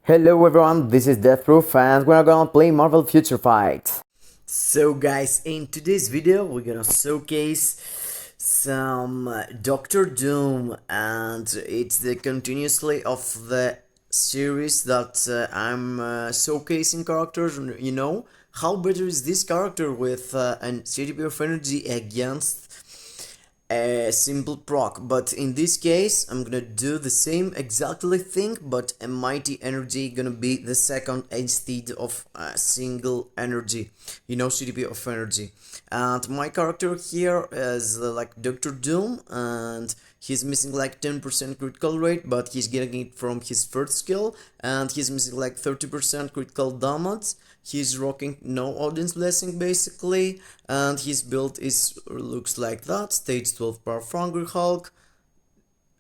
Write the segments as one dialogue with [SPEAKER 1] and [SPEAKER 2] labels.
[SPEAKER 1] Hello everyone, this is DR.DOOM and we're gonna play Marvel Future Fight. So guys, in today's video we're gonna showcase some DR.DOOM, and it's the continuously of the series that I'm showcasing characters. How better is this character with an CTP of energy against a simple proc, but in this case I'm gonna do the same exactly thing, but a mighty energy gonna be the second instead of a single energy, CTP of energy. And my character here is like DR.DOOM, and he's missing like 10% critical rate, but he's getting it from his first skill, and he's missing like 30% critical damage. He's rocking no audience blessing basically, and his build looks like that: stage 12 power Hungry Hulk,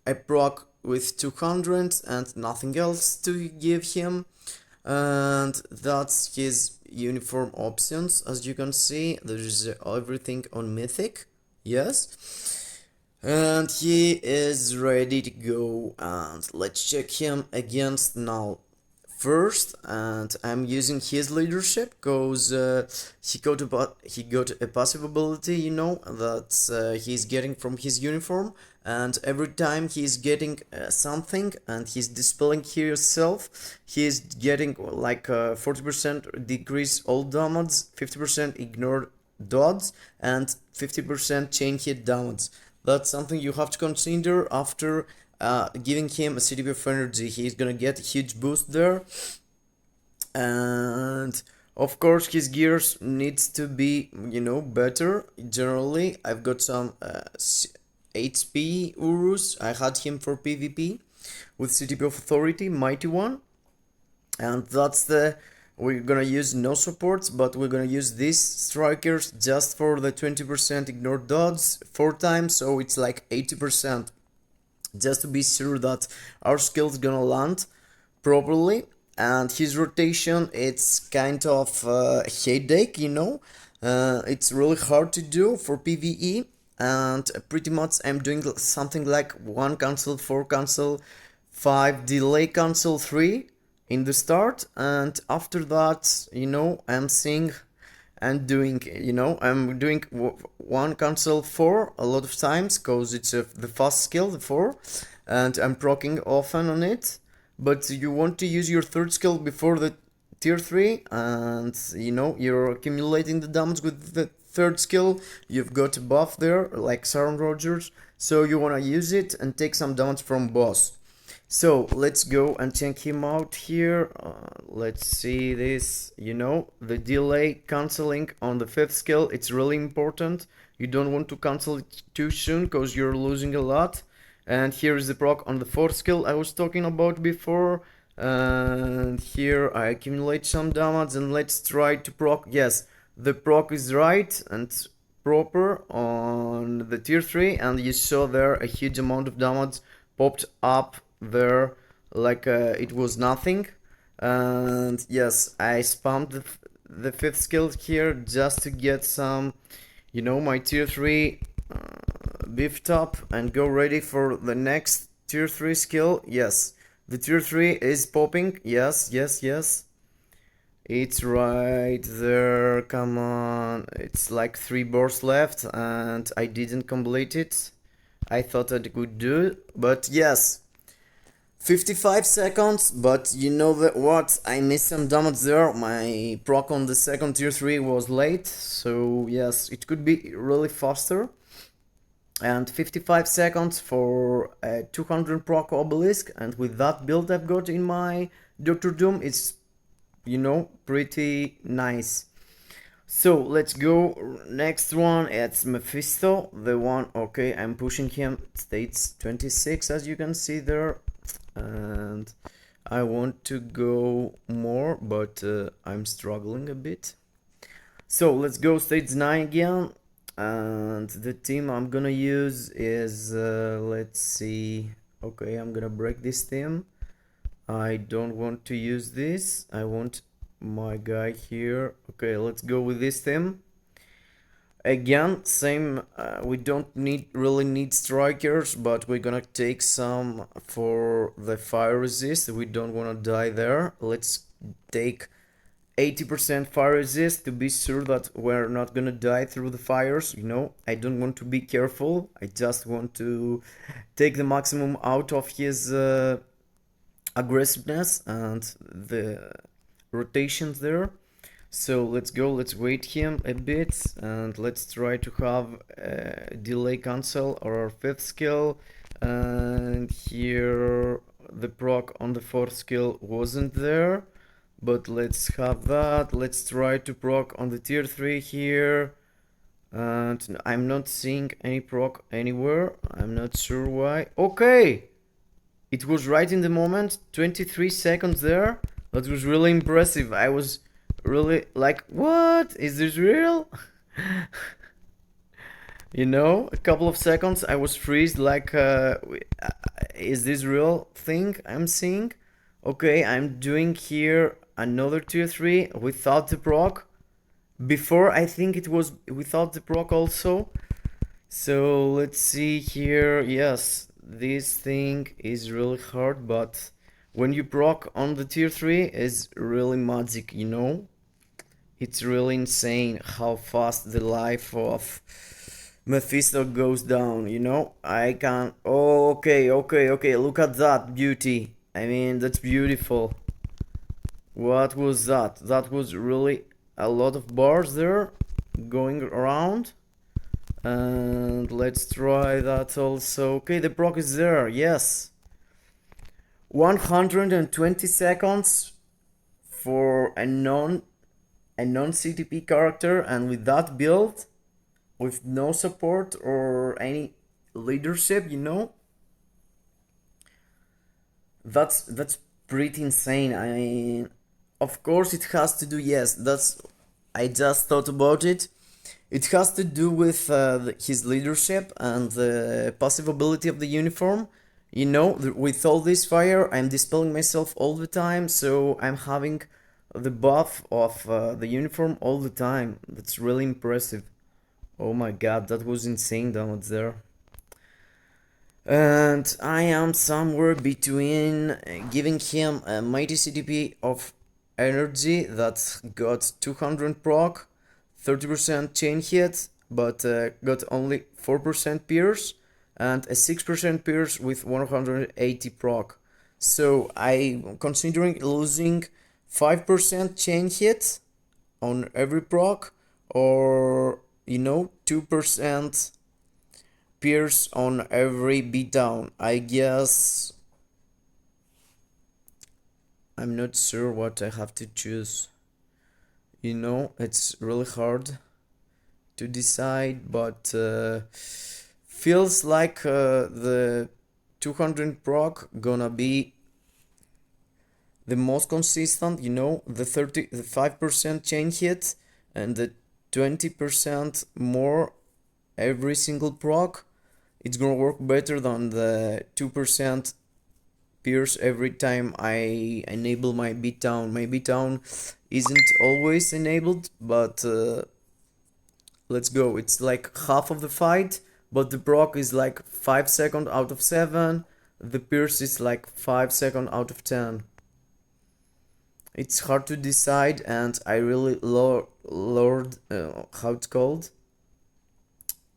[SPEAKER 1] a proc with 200 and nothing else to give him, and that's his uniform options. As you can see, there's everything on mythic, yes, and he is ready to go. And let's check him against knull first, and I'm using his leadership because he got a passive ability, that he's getting from his uniform, and every time he's getting something and he's dispelling himself, he's getting like 40% decrease all damage, 50% ignore dodge, and 50% chain hit damage. That's something you have to consider after giving him a CTP of energy. He's gonna get a huge boost there, and of course his gears needs to be better. Generally I've got some HP Urus. I had him for PvP with CTP of authority, mighty one, and we're gonna use no supports, but we're gonna use these strikers just for the 20% ignore dodge 4 times, so it's like 80%, just to be sure that our skill's gonna land properly. And his rotation, it's kind of a headache, it's really hard to do for PvE, and pretty much I'm doing something like 1 cancel, 4 cancel, 5 delay cancel, 3 in the start, and after that, I'm seeing and doing, I'm doing 1 cancel 4 a lot of times because it's the fast skill, the 4, and I'm proccing often on it. But you want to use your third skill before the tier 3, and you're accumulating the damage with the third skill. You've got a buff there like Sharon Rogers, so you want to use it and take some damage from boss. So let's go and check him out here. Let's see this, the delay cancelling on the 5th skill, it's really important. You don't want to cancel it too soon because you're losing a lot. And here is the proc on the 4th skill I was talking about before. And here I accumulate some damage, and let's try to proc. Yes, the proc is right and proper on the tier 3, and you saw there a huge amount of damage popped up there like it was nothing. And yes, I spammed the 5th skill here just to get some, my tier 3 beefed up and go ready for the next tier 3 skill. Yes, the tier 3 is popping. Yes, it's right there. Come on, it's like 3 bars left and I didn't complete it. I thought I could do, but yes, 55 seconds, but you know what, I missed some damage there. My proc on the second tier 3 was late, so yes, it could be really faster. And 55 seconds for a 200 proc Obelisk, and with that build I've got in my DR.DOOM, it's pretty nice. So let's go. Next one, it's Mephisto, the one. Okay, I'm pushing him stage 26 as you can see there, and I want to go more, but I'm struggling a bit. So let's go stage 9 again, and the team I'm gonna use is let's see. Okay, I'm gonna break this team. I don't want to use this, I want my guy here. Okay, let's go with this team. Again, same, we don't really need strikers, but we're gonna take some for the fire resist. We don't wanna die there. Let's take 80% fire resist to be sure that we're not gonna die through the fires, you know. I don't want to be careful. I just want to take the maximum out of his aggressiveness and the rotations there. So let's go, let's wait him a bit and let's try to have delay cancel our fifth skill. And here the proc on the fourth skill wasn't there, but let's have that. Let's try to proc on the tier 3 here. And I'm not seeing any proc anywhere. I'm not sure why. Okay! It was right in the moment, 23 seconds there. That was really impressive. I was really like, what? Is this real? You know, a couple of seconds I was freezed like, is this real thing I'm seeing? Okay, I'm doing here another tier 3 without the proc. Before I think it was without the proc also. So let's see here. Yes, this thing is really hard, but when you proc on the tier 3 is really magic, you know? It's really insane how fast the life of Mephisto goes down, you know? I can't... Oh, okay, look at that beauty. I mean, that's beautiful. What was that? That was really a lot of bars there going around. And let's try that also. Okay, the proc is there, yes. 120 seconds for a non-CTP character, and with that build, with no support or any leadership, you know, that's pretty insane. I mean, of course it has to do, yes, that's, I just thought about it. It has to do with his leadership and the passive ability of the uniform. You know, with all this fire, I'm dispelling myself all the time, so I'm having the buff of the uniform all the time. That's really impressive. Oh my god, that was insane damage there. And I am somewhere between giving him a mighty CTP of energy that got 200 proc, 30% chain hit, but got only 4% pierce, and a 6% pierce with 180 proc. So I'm considering losing 5% chain hit on every proc, or, you know, 2% pierce on every beatdown. I guess I'm not sure what I have to choose. You know, it's really hard to decide, but feels like the 200 proc gonna be the most consistent, you know, the 5% chain hit and the 20% more every single proc. It's gonna work better than the 2% pierce every time I enable my beatdown. My beatdown isn't always enabled, but let's go. It's like half of the fight, but the proc is like 5 seconds out of 7. The pierce is like 5 seconds out of 10. It's hard to decide, and I really how it's called,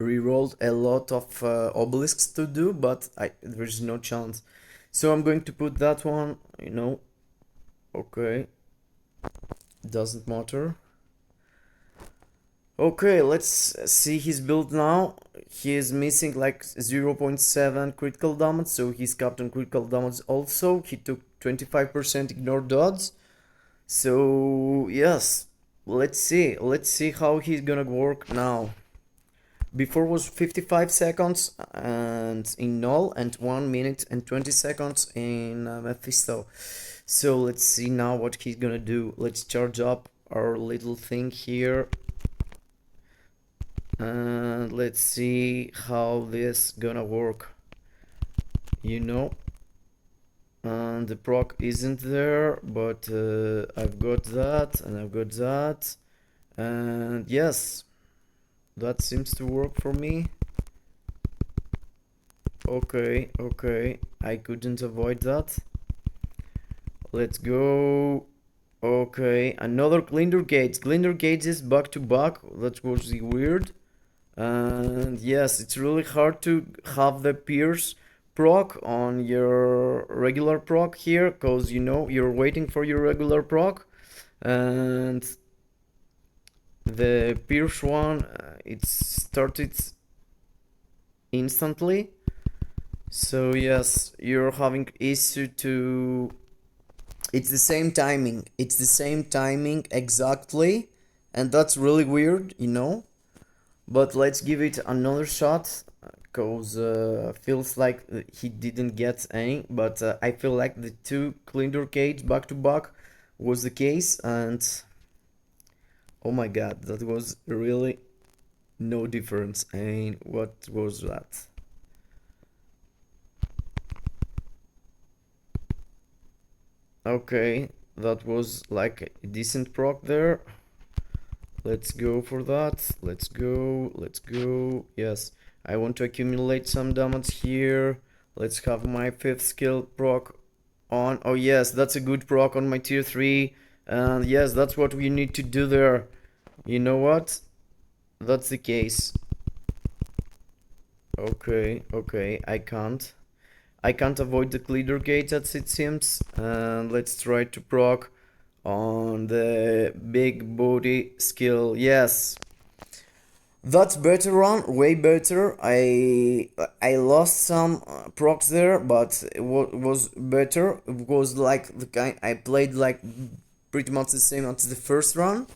[SPEAKER 1] rerolled a lot of obelisks to do, but there's no chance. So I'm going to put that one, you know. Okay, doesn't matter. Okay, let's see his build now. He is missing like 0.7 critical damage, so he's capped on critical damage also. He took 25% ignored dodge. So yes, let's see how he's gonna work now. Before was 55 seconds and in null, and 1 minute and 20 seconds in Mephisto. So let's see now what he's gonna do. Let's charge up our little thing here, and let's see how this gonna work, you know. And the proc isn't there, but I've got that and I've got that, and yes, That seems to work for me. Okay, okay, I couldn't avoid that. Let's go. Okay, another Glinder Gates. Glinder Gates is back to back. That was weird. And yes, it's really hard to have the Pierce proc on your regular proc here, because you know you're waiting for your regular proc, and the Pierce one it started instantly. So yes, you're having issue to. It's the same timing. It's the same timing exactly, and that's really weird, you know. But let's give it another shot, cause feels like he didn't get any. But I feel like the two Clinder Cage back to back was the case, and oh my god, that was really no difference. I mean, what was that? Okay, that was like a decent proc there. Let's go for that. Let's go. Let's go. Yes, I want to accumulate some damage here. Let's have my 5th skill proc on. Oh yes, that's a good proc on my tier 3. And yes, that's what we need to do there. You know what? That's the case. Okay, okay, I can't. I can't avoid the leader gate as it seems. And let's try to proc on the big booty skill. Yes, that's better run, way better. I lost some procs there, but it was better. It was like the kind I played like pretty much the same as the first run.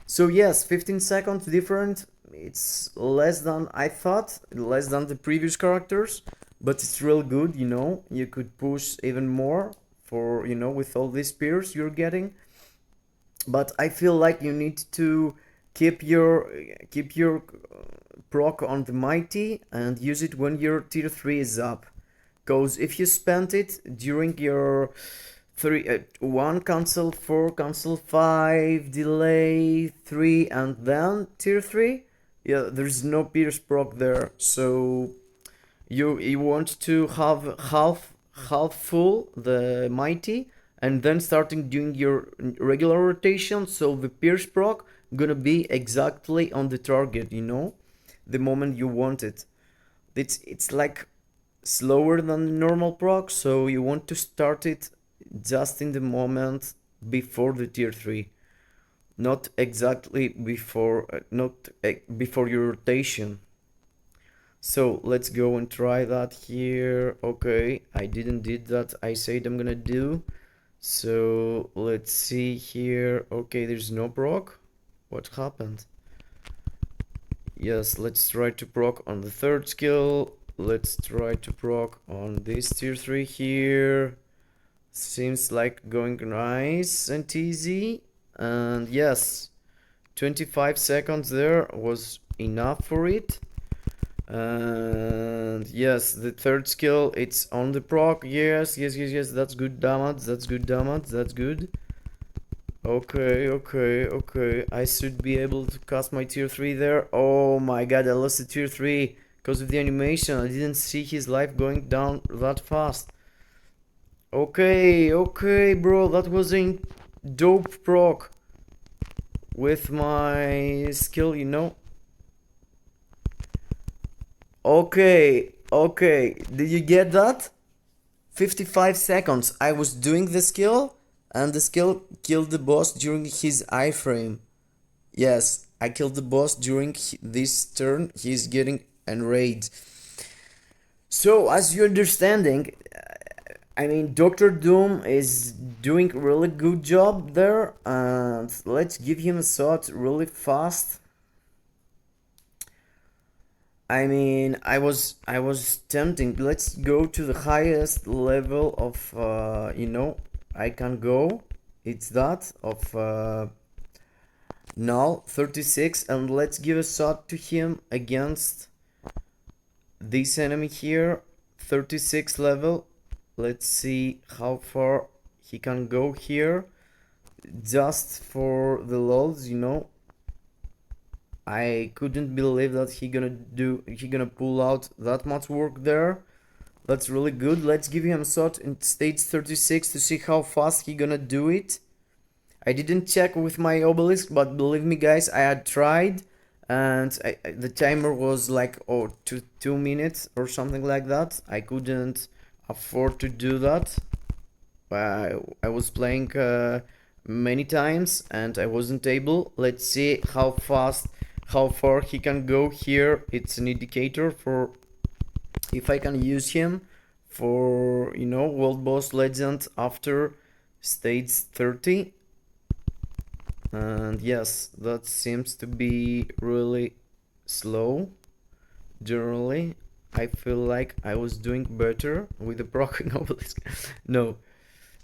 [SPEAKER 1] So yes, 15 seconds different. It's less than I thought, less than the previous characters, but it's real good, you know. You could push even more for, you know, with all these spears you're getting. But I feel like you need to keep your proc on the mighty and use it when your tier 3 is up. Because if you spend it during your 1 cancel 4 cancel 5 delay 3 and then tier 3, yeah, there's no pierce proc there. So you want to have half full the mighty and then starting doing your regular rotation, so the pierce proc gonna be exactly on the target, you know, the moment you want it. It's like slower than the normal proc, so you want to start it just in the moment before the tier 3, not exactly before not before your rotation. So let's go and try that here. Okay, I didn't did that I said I'm gonna do. So let's see here. Okay, there's no proc. What happened? Yes, let's try to proc on the 3rd skill. Let's try to proc on this tier 3 here. Seems like going nice and easy. And yes, 25 seconds there was enough for it. And yes, the 3rd skill, it's on the proc. Yes, yes, yes, yes, that's good damage. That's good damage. That's good. Okay, okay, okay. I should be able to cast my tier 3 there. Oh my god, I lost the tier 3 because of the animation. I didn't see his life going down that fast. Okay, okay, bro, that was a dope proc with my skill, you know. Okay, okay, did you get that? 55 seconds. I was doing the skill, and the skill killed the boss during his iframe. Yes, I killed the boss during this turn. He's getting enraged. So, as you're understanding, I mean, DR.DOOM is doing a really good job there, and let's give him a shot really fast. I mean, I was tempting. Let's go to the highest level of you know, I can go. It's that of knull 36, and let's give a shot to him against this enemy here, 36 level. Let's see how far he can go here, just for the lols, you know. I couldn't believe that he gonna pull out that much work there. That's really good. Let's give him a shot in stage 36 to see how fast he gonna do it. I didn't check with my Obelisk, but believe me guys, I had tried, and the timer was like, oh, 2 minutes or something like that. I couldn't afford to do that. I was playing many times and I wasn't able. Let's see how far he can go here. It's an indicator for if I can use him for, you know, World Boss Legend after stage 30. And yes, that seems to be really slow. Generally, I feel like I was doing better with the PROC Obelisk. No,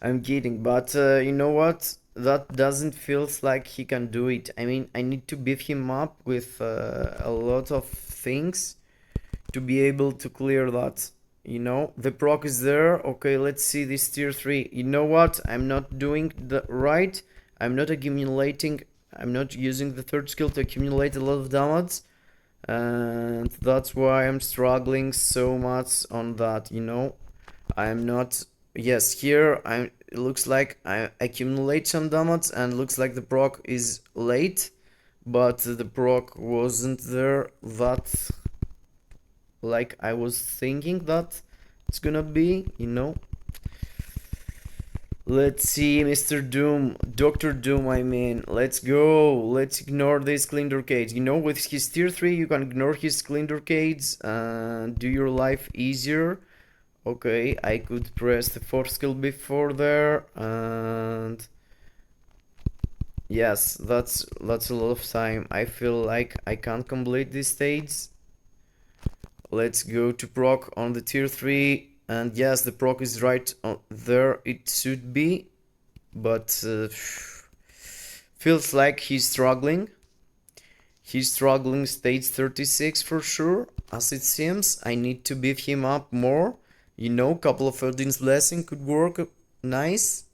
[SPEAKER 1] I'm kidding, but you know what? That doesn't feel like he can do it. I mean, I need to beef him up with a lot of things to be able to clear that. You know, the proc is there. Okay, let's see this tier 3. You know what? I'm not doing the right. I'm not accumulating. I'm not using the third skill to accumulate a lot of damage. And that's why I'm struggling so much on that, you know. I'm not... Yes, here it looks like I accumulate some damage and looks like the proc is late. But the proc wasn't there that... like I was thinking that it's gonna be, you know. Let's see, Mr. Doom, Dr. Doom, I mean, let's go. Let's ignore this clean arcades. You know, with his tier 3, you can ignore his clean arcades and do your life easier. Okay, I could press the 4th skill before there, and yes, that's a lot of time. I feel like I can't complete this stage. Let's go to proc on the tier 3. And yes, the proc is right there, it should be, but feels like he's struggling. He's struggling stage 36 for sure, as it seems. I need to beef him up more. You know, couple of Odin's Blessing could work nice.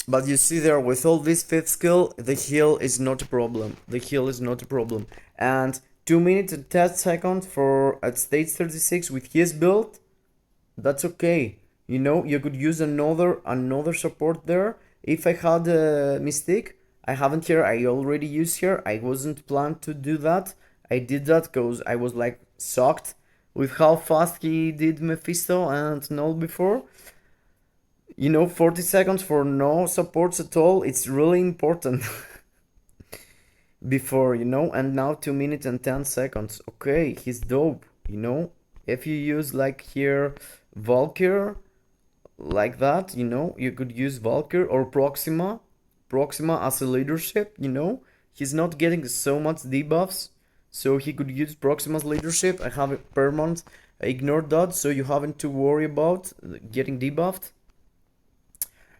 [SPEAKER 1] But you see there, with all this 5th skill, the heal is not a problem. The heal is not a problem. And 2 minutes and 10 seconds for at stage 36 with his build, that's okay. You know, you could use another support there. If I had a Mystic, I haven't here, I already used here. I wasn't planned to do that. I did that because I was like shocked with how fast he did Mephisto and knull before. You know, 40 seconds for no supports at all, it's really important. Before, you know, and now 2 minutes and 10 seconds. Okay, he's dope, you know. If you use like here Valkyr like that, you know, you could use Valkyr or Proxima as a leadership, you know. He's not getting so much debuffs, so he could use Proxima's leadership. I have it permanent. I ignored that, so you haven't to worry about getting debuffed.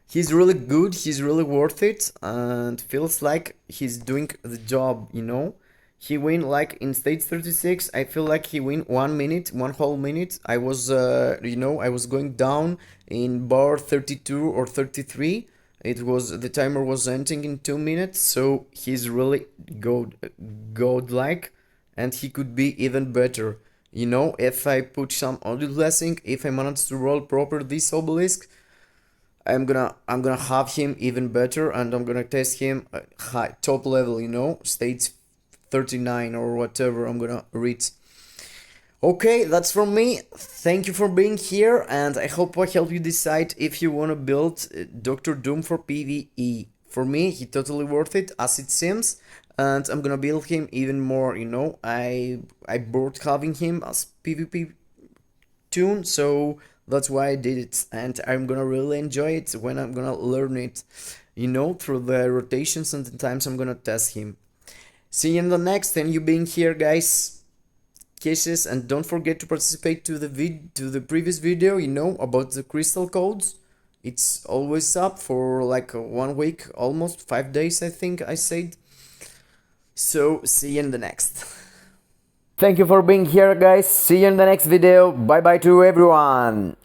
[SPEAKER 1] He's really good, he's really worth it, and feels like he's doing the job, you know. He win like in stage 36, I feel like he win 1 minute, 1 whole minute. I was, you know, I was going down in bar 32 or 33. The timer was ending in 2 minutes, so he's really godlike, and he could be even better. You know, if I put some audio blessing, if I manage to roll proper this Obelisk, I'm gonna have him even better, and I'm gonna test him high top level, you know, stage 39 or whatever I'm gonna reach. Okay, that's from me. Thank you for being here, and I hope I helped you decide if you wanna build Dr. Doom for PvE. For me, he totally worth it, as it seems, and I'm gonna build him even more, you know. I bored having him as PvP tune, so that's why I did it, and I'm gonna really enjoy it when I'm gonna learn it, you know, through the rotations and the times I'm gonna test him. See you in the next, and you being here, guys. Kisses, and don't forget to participate to the previous video, you know, about the crystal codes. It's always up for like 1 week, almost 5 days, I think I said. So see you in the next. Thank you for being here, guys. See you in the next video. Bye bye to everyone.